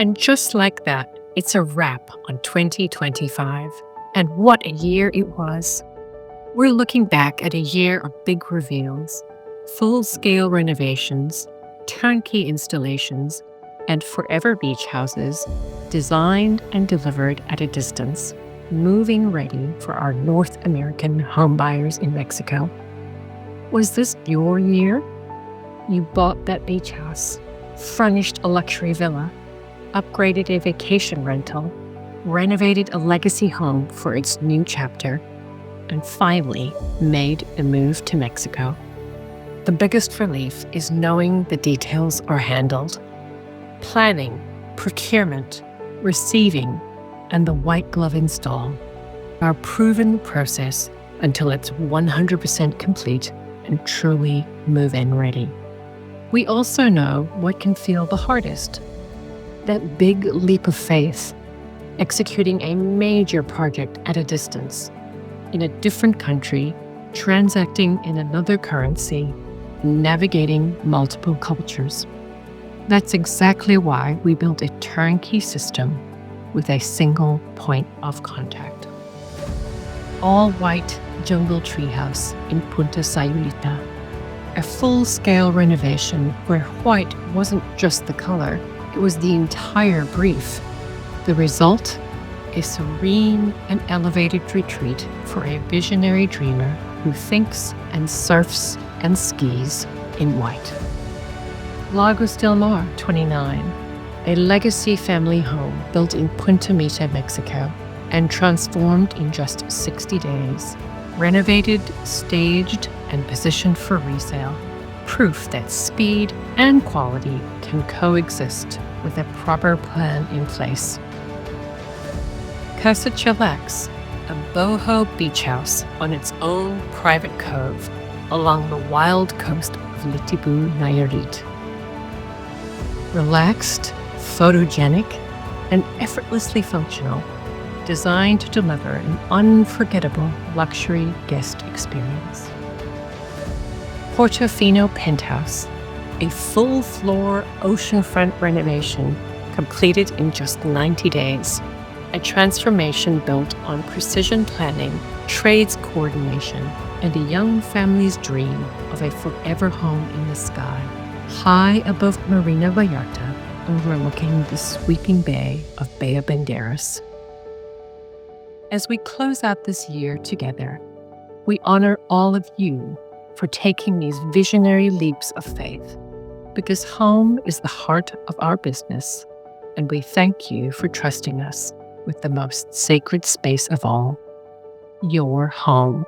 And just like that, it's a wrap on 2025. And what a year it was. We're looking back at a year of big reveals, full-scale renovations, turnkey installations, and forever beach houses designed and delivered at a distance, moving ready for our North American homebuyers in Mexico. Was this your year? You bought that beach house, furnished a luxury villa, upgraded a vacation rental, renovated a legacy home for its new chapter, and finally made the move to Mexico. The biggest relief is knowing the details are handled. Planning, procurement, receiving, and the white glove install are a proven process until it's 100% complete and truly move-in ready. We also know what can feel the hardest. That big leap of faith, executing a major project at a distance, in a different country, transacting in another currency, navigating multiple cultures. That's exactly why we built a turnkey system with a single point of contact. All-white jungle treehouse in Punta Sayulita. A full-scale renovation where white wasn't just the color, it was the entire brief. The result? A serene and elevated retreat for a visionary dreamer who thinks and surfs and skis in white. Lagos del Mar 29, a legacy family home built in Punta Mita, Mexico, and transformed in just 60 days. Renovated, staged, and positioned for resale. Proof that speed and quality can coexist with a proper plan in place. Casa Chillax, a boho beach house on its own private cove along the wild coast of Litibu, Nayarit. Relaxed, photogenic, and effortlessly functional, designed to deliver an unforgettable luxury guest experience. Portofino Penthouse, a full-floor oceanfront renovation completed in just 90 days. A transformation built on precision planning, trades coordination, and a young family's dream of a forever home in the sky, high above Marina Vallarta, overlooking the sweeping bay of Bay of Banderas. As we close out this year together, we honor all of you for taking these visionary leaps of faith, because home is the heart of our business, and we thank you for trusting us with the most sacred space of all, your home.